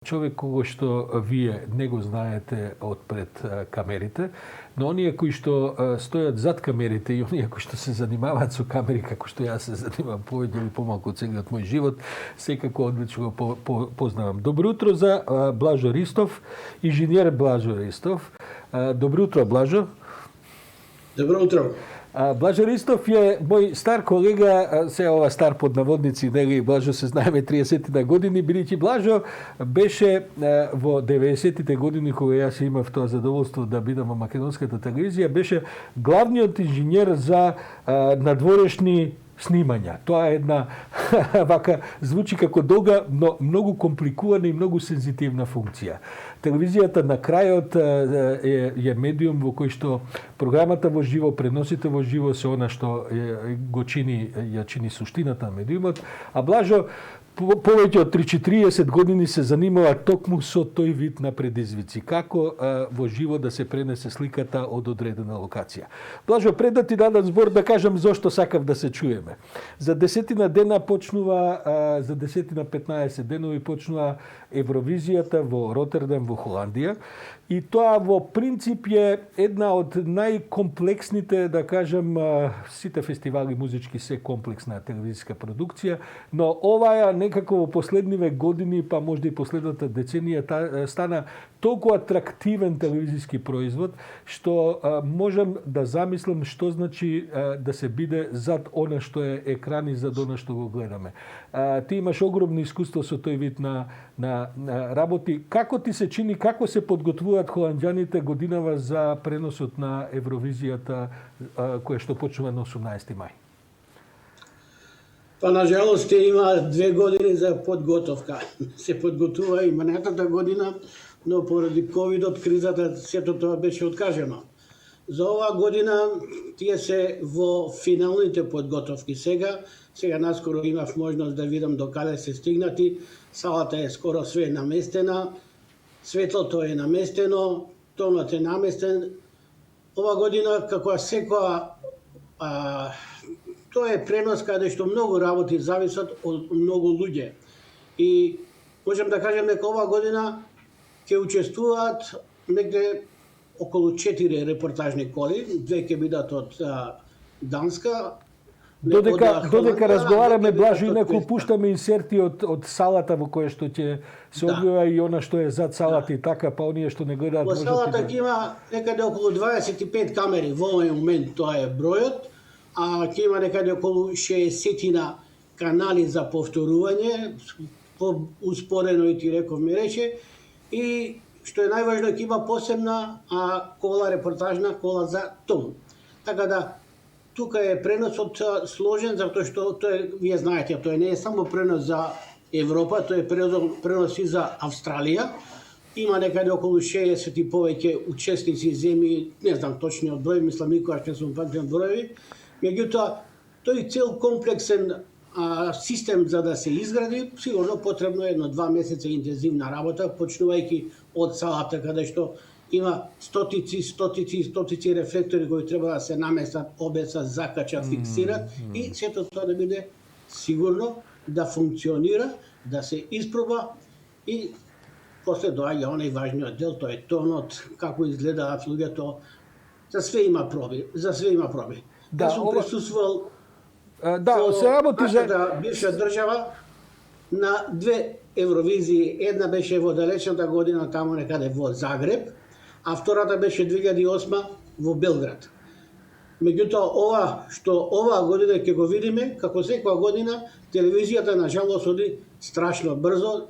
човек кој што вие не го знаете од пред камерите, но оние кои што стојат зад камерите и оние кои што се занимаваат со камери, како што јас се занимавам повеќе или помалку целиот мој живот, секако одлично го познавам. Добро утро за Блажо Ристов, инженер Блажо Ристов. Добро утро, Блажо. Добро утро. Блажо Ристов е мој стар колега, се ова стар под наводници, нели Блажо се знаеме 30-ти години, бидејќи Блажо беше во 90-тите години кога јас имав тоа задоволство да бидам во македонската телевизија, беше главниот инженер за надворешни снимања. Тоа е една вака звучи како долга, но многу компликувана и многу сензитивна функција. Телевизијата на крајот е медиум во кој што програмата во живо, преносите во живо се она што го ја чини суштината на медиумот, а Блажо повеќе од 30 години се занимава токму со тој вид на предизвици. Како во живо да се пренесе сликата од одредена локација. Блажо, пред да ти дадам збор да кажам зошто сакав да се чуеме. За 10 дена почнува, за 10-15 денови почнува Евровизијата во Ротердам во Холандија. И тоа во принцип е една од најкомплексните, да кажам, сите фестивали музички се комплексна телевизиска продукција, но оваа некако во последниве години, па можда и последната деценија, стана толку атрактивен телевизиски производ, што можам да замислам што значи да се биде зад она што е екран и зад она што го гледаме. Ти имаш огромно искуство со тој вид на работи. Како ти се чини, како се подготвуваат холанѓаните годинава за преносот на Евровизијата која што почнува на 18 мај? Па, на жалост, има 2 години за подготовка. Се подготува и минатата година, но поради ковидот, кризата, сето тоа беше откажено. За оваа година тие се во финалните подготовки. Сега наскоро имав можност да видам докаде се стигнати. Салата е скоро све наместена, светлото е наместено, тонот е наместен. Ова година, како секоја, тоа е пренос каде што многу работи зависат од многу луѓе. И можам да кажем дека оваа година ќе учествуваат негде околу 4 репортажни коли, 2 ќе бидат од Данска. Додека разговараме, Блажо, инаку пуштаме инсерти од салата во која што ќе се одвива и она што е зад салата и така, па оние што не гледаат можат. Во салата ќе има некаде околу 25 камери во овој момент, тоа е бројот, а ќе има некаде околу 60 канали за повторување, успоредно и ти рековме рече, и што е најважно, ќе има посебна кола, репортажна кола за тон. Така да, тука е преносот сложен, затоа што вие знаете, тоа не е само пренос за Европа, тоа е пренос и за Австралија. Има некаде околу 60 и повеќе учесници земји, не знам точниот број, мислам никогаш не сум памтен броеви. Меѓутоа, тој цел комплексен систем за да се изгради, сигурно потребно е 1-2 месеца интензивна работа, почнувајќи од салата каде што има стотици рефлектори кои треба да се наместат, обесат, закачат, фиксират и сето тоа да биде сигурно, да функционира, да се испроба и после доаѓа онај важниот дел, тоа е тонот, како изгледаат луѓето. За све има проби. Јас сум присуствувал се работи за бивша држава на 2 Евровизии. Една беше во далечната година таму некаде во Загреб, а втората беше 2008 во Белград. Меѓутоа, ова што оваа година ќе го видиме, како секоја година, телевизијата на жалост оди страшно брзо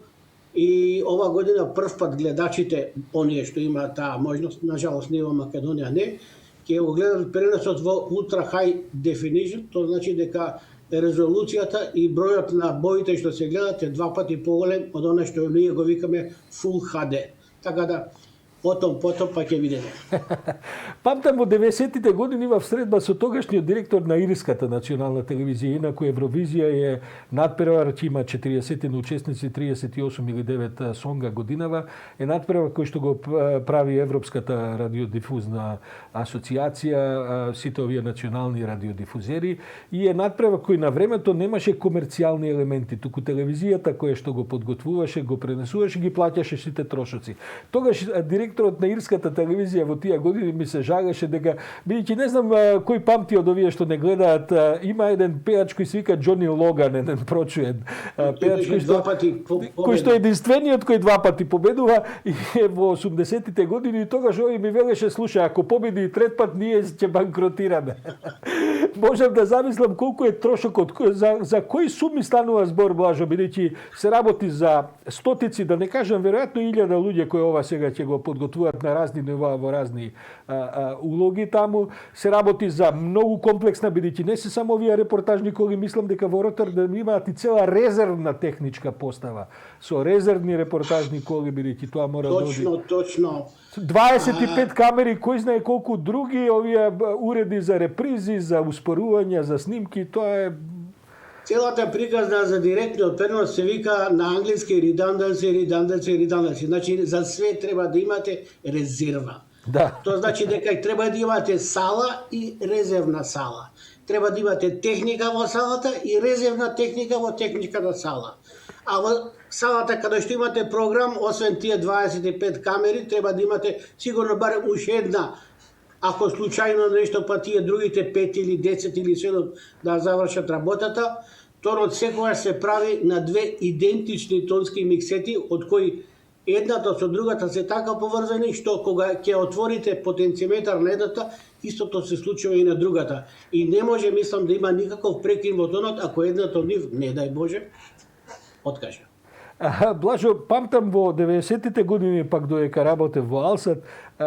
и ова година првпат гледачите, оние што имаат таа можност, на жалост ние во Македонија не, ќе го гледат преносот во Ultra High Definition, тоа значи дека резолуцијата и бројот на боите што се гледат е 2 пати поголем од она што ние го викаме Full HD. Така да, потом па ќе видите. Памтам во 90-тите години имав средба со тогашниот директор на Ирската национална телевизија, инаку Евровизија е надпревар, ќе има 40 учесници, 38 или 9 сонга годинава, е надпревар кој што го прави Европската радиодифузна асоциација, сите овие национални радиодифузери, и е надпревар кој на времето немаше комерцијални елементи, туку телевизијата која што го подготвуваше, го пренесуваше, ги плаќаше сите трошоци. Тогаш директорот на Ирската телевизија во тие години ми се жалеше дека, бидејќи не знам кој памти од овие што не гледаат, има еден пеач кој се вика Џони Логан, еден прочуен пеач кој што е единствениот кој два пати победува и во 80-тите години, и тогаш овој ми велеше, слушај, ако победи и трет пат, ние ќе банкротираме. Можам да замислам колку е трошокот, за кои суми станува збор, Блажо, бидејќи се работи за стотици, да не кажам веројатно 1000 луѓе кои ова сега ќе го подготвуваат на разни нива во разни улоги таму, се работи за многу комплексна, бидејќи не се само овие репортажни коли, мислам дека во Ротердам имаат и цела резервна техничка постава со резервни репортажни коли, бидејќи тоа мора да оди. Точно. 25 камери, кој знае колку други овие уреди за репризи, за успорување, за снимки, тоа е Целата приказна за директниот пренос се вика на англиски redundancy. Значи, за све треба да имате резерва. да. Тоа значи дека треба да имате сала и резервна сала. Треба да имате техника во салата и резервна техника во техничката сала. А во салата каде што имате програм, освен тие 25 камери, треба да имате сигурно барем уште една, ако случајно нешто па тие другите 5 или 10 или 7 да завршат работата. Тонот секогаш се прави на две идентични тонски миксети, од кои едната со другата се така поврзани, што кога ќе отворите потенциметар на едната, истото се случува и на другата. И не може, мислам, да има никаков прекин во тонот, ако едната од нив, не дај Боже, откаже. Блажо, памтам во 90-тите години, пак додека работев во Алсат,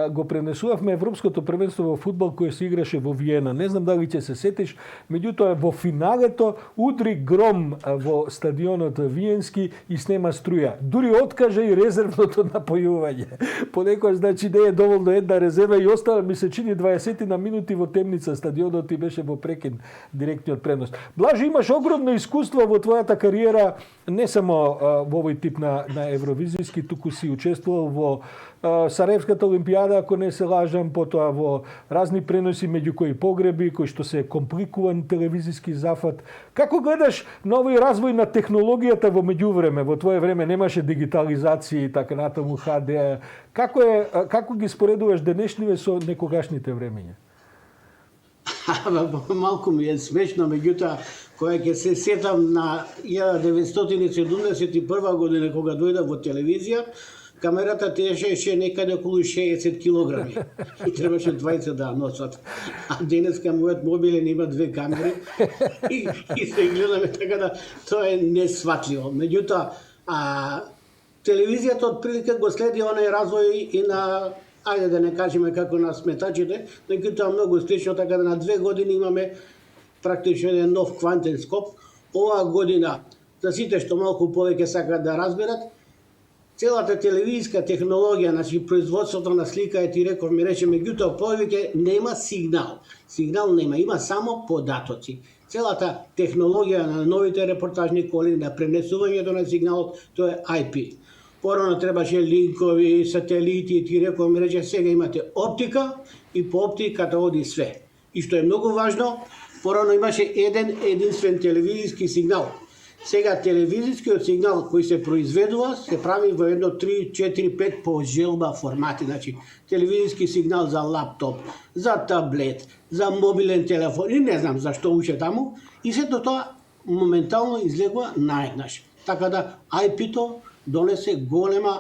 го пренесувавме Европското првенство во фудбал кој се играше во Виена. Не знам дали ќе се сетиш, меѓутоа во финалето удри гром во стадионот Виенски и снема струја. Дури откаже и резервното напојување. Понекогаш, значи, не е доволно една резерва и остава, ми се чини 20 на минути во темница стадионот и беше во прекин директниот пренос. Блажо, имаш огромно искуство во твојата кариера, не само во овој тип на евровизијски, туку си учествувал во Сараевската олимпијада, ако не се лажам, потоа во разни преноси, меѓу кои погреби, кои што се компликуван телевизиски зафат. Како гледаш на овој развој на технологијата во меѓувреме? Во твое време немаше дигитализација и така натаму, HD. Како ги споредуваш денешниве со некогашните времења? Малку ми е смешно, меѓутоа, кога ќе се сетам на 1971 година, кога дојдав во телевизија, камерата тежеше некаде околу 60 килограми и требаше 20 да носат. А денеска мојот мобилен има 2 камери и се гледаме, така да тоа е несватливо. Меѓутоа, телевизијата отприлика го следи онај развој и на, ајде да не кажеме како на сметачите, меѓутоа многу слично, така да на 2 години имаме практично еден нов квантен скоп. Оваа година, за сите што малку повеќе сакаат да разберат, целата телевизиска технологија, значи производството на слика, ти реков, ми рече, меѓутоа повеќе нема сигнал. Сигнал нема, има само податоци. Целата технологија на новите репортажни коли, на пренесувањето на сигналот, тоа е IP. Порано требаше линкови, сателити, ти реков, ми рече, сега имате оптика и по оптиката оди све. И што е многу важно, порано имаше единствен телевизиски сигнал. Сега телевизискиот сигнал кој се произведува се прави во едно 3, 4, 5 по желба формати. Значи, телевизиски сигнал за лаптоп, за таблет, за мобилен телефон и не знам зашто уште таму. И сето тоа моментално излегува наеднаш. Така да IP-то донесе голема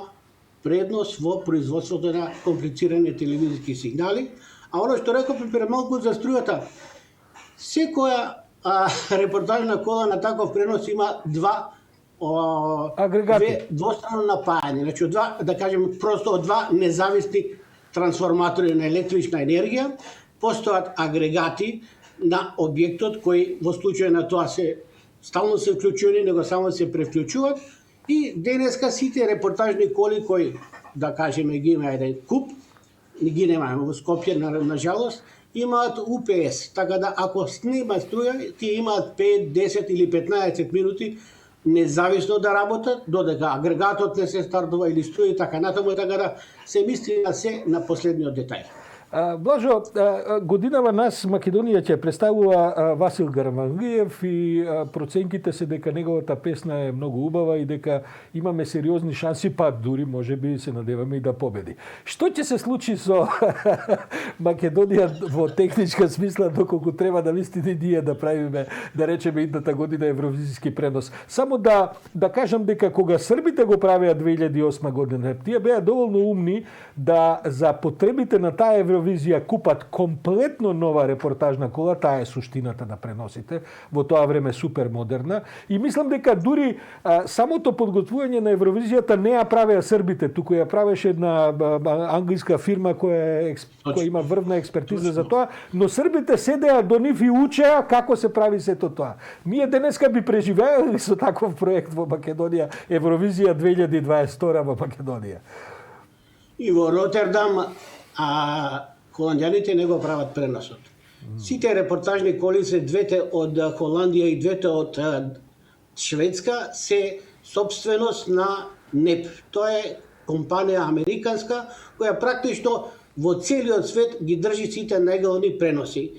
предност во производството на комплицирани телевизиски сигнали. А оно што реков пред малку за струјата, секоја репортажна кола на таков пренос има два двостранно напајање. Значи, да кажем, просто од два независни трансформатори на електрична енергија, постојат агрегати на објектот кои во случај на тоа се стално се вклучувани, него само се превклучуваат. И денеска сите репортажни коли кои да кажеме, ги има еден куп, ги немаме во Скопје, на жалост, имаат УПС, така да ако снима струја, тие имаат 5, 10 или 15 минути независно да работат, додека агрегатот не се стартува или струја и така натаму, така да се мисли на се на последниот детај. Блажо, годинава нас Македонија ќе представува Васил Гарванлиев и проценките се дека неговата песна е многу убава и дека имаме сериозни шанси, па дури може би се надеваме и да победи. Што ќе се случи со Македонија во техничка смисла доколку треба да вистини ние да правиме, да речеме идната година евровизиски пренос? Само да кажам дека кога србите го правеа 2008 година, тие беа доволно умни да за потребите на таа Евровизија купат комплетно нова репортажна кола, таа е суштината на преносите, во тоа време супер модерна, и мислам дека дури самото подготвување на Евровизијата не ја правеа србите, туку ја правеше една англиска фирма која има врвна експертиза за тоа, но србите седеа до нив и учеа како се прави сето тоа. Ние денеска би преживеали со таков проект во Македонија, Евровизија 2022 во Македонија. И во Ротердам холандјаните не го прават преносот. Сите репортажни коли се двете од Холандија и двете од Шведска се собственост на НЕП. Тоа е компанија американска која практично во целиот свет ги држи сите најголеми преноси.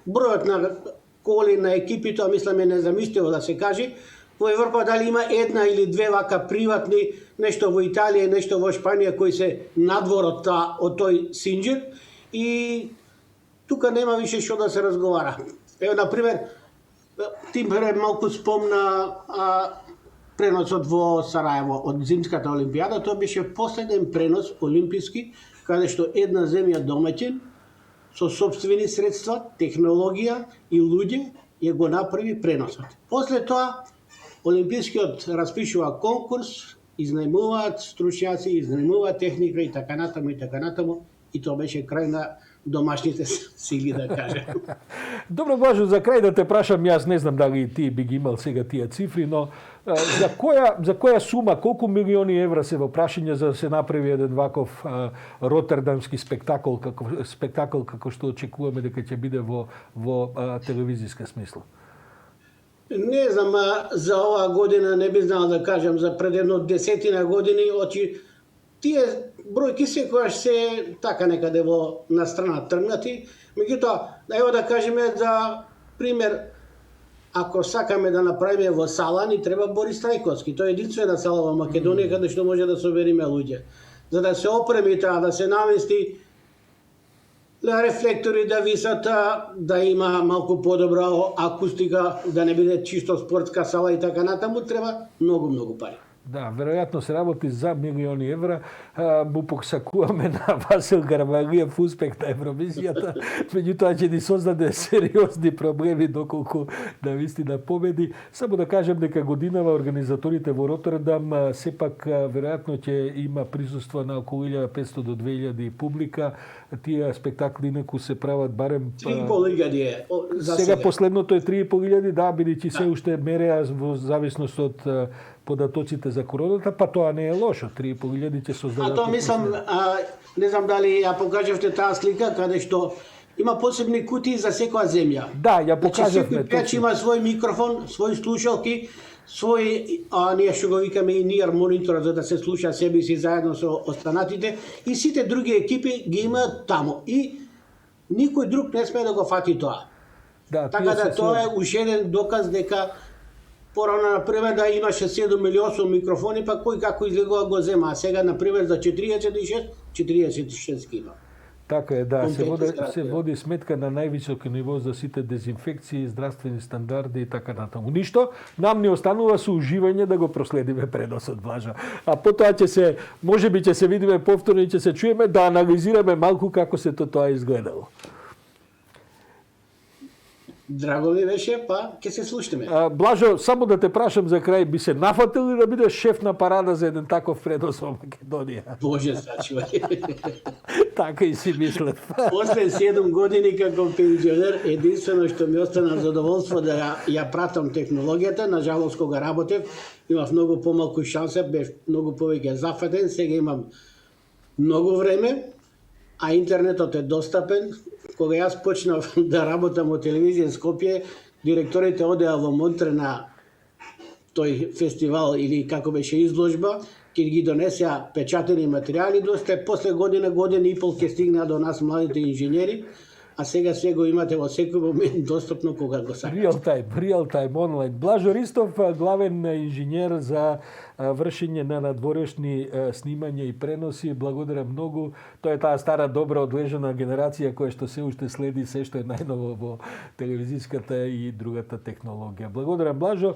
Бројот на коли на екипи, тоа мислам е незамисливо да се каже. Во Европа дали има една или две вака приватни, нешто во Италија и нешто во Шпанија кои се надвор од тој синџир, и тука нема више што да се разговара. Ево, например, Тимпер малку спомна преносот во Сараево од Зимската олимпијада. Тоа беше последен пренос олимписки, каде што една земја домаќин со собствени средства, технологија и луѓе ја го направи преносот. После тоа олимпискиот распишува конкурс, изнајмуваат стручњаци, изнајмуваат техника и така натаму, и тоа беше крај на домашните сили, да кажем. Добро, Блажо, за крај да те прашам, јас не знам дали ти би ги имал сега тие цифри, но за која сума, колку милиони евра се во прашање за да се направи еден ваков ротердамски спектакл како што очекуваме дека ќе биде во телевизиска смисла? Не знам, за оваа година не би знал да кажам, за пред едно 10 години, тие бројки секогаш се така некаде на страна тргнати. Меѓутоа, ево да кажеме за пример, ако сакаме да направиме во сала, ни треба Борис Трајковски. Тоа е единствена сала во Македонија каде што може да собериме луѓе. За да се опреми таа, да се намести рефлектори да висат, да има малку подобра акустика, да не биде чисто спортска сала и така натаму, треба многу пари. Да, веројатно се работи за милиони евра. Му посакуваме на Васил Гарванлиев успех на Евровизијата, меѓутоа ќе ни создаде сериозни проблеми доколку да вистина победи. Само да кажем дека годинава организаторите во Ротердам сепак веројатно ќе има присуство на околу 1500 до 2000 публика. Тие спектакли инаку се прават барем 3500 е за сега. Последното е 3500, да, бидејќи се уште мереа во зависност од податоците за короната, па тоа не е лошо. 3500 ќе создадат. Тоа мислам, не знам дали ја покажавте таа слика каде што има посебни кутии за секоја земја. Да, ја покажавме. Секој пејач има свој микрофон, свој слушалки, ние што го викаме и нијар монитор за да се слуша себе си заедно со останатите, и сите други екипи ги имаат таму. И никој друг не смее да го фати тоа. Да, така да тоа е уште еден доказ дека порано, например, да имаше 7 или 8 микрофони, па кој како излегува го зема. А сега, например, за 46 има. Така е, да. Се води сметка на највисоко ниво за сите дезинфекции, здравствени стандарди и така натаму. Ништо, нам не останува со уживање да го проследиме преносот, Блажо. А потоа можеби ќе се видиме повторно и ќе се чуеме да анализираме малку како се тоа изгледало. Драго ми беше, па ќе се слушнеме. Блажо, само да те прашам за крај, би се нафатил ли да бидеш шеф на парада за еден таков пренос во Македонија? Боже, сачувај. Така и си мислев. После 7 години како пензионер, единствено што ми остана задоволство да ја пратам технологијата. На жалост, кога работев, имав многу помалку шанса, бев многу повеќе зафатен. Сега имам многу време, а интернетот е достапен. Кога јас почнав да работам во телевизија Скопје, директорите одеа во Монтре на тој фестивал или како беше изложба, ќе ги донесеа печатени материјали, доста после година и пол ќе стигнаа до нас младите инженери, а сега се го имате во секој момент достапно кога го сакате. Real time онлайн. Блажо Ристов, главен инженер за вршење на надворешни снимања и преноси. Благодарам многу. Тоа е таа стара добра одлежана генерација која што се уште следи се што е најново во телевизиската и другата технологија. Благодарам, Блажо.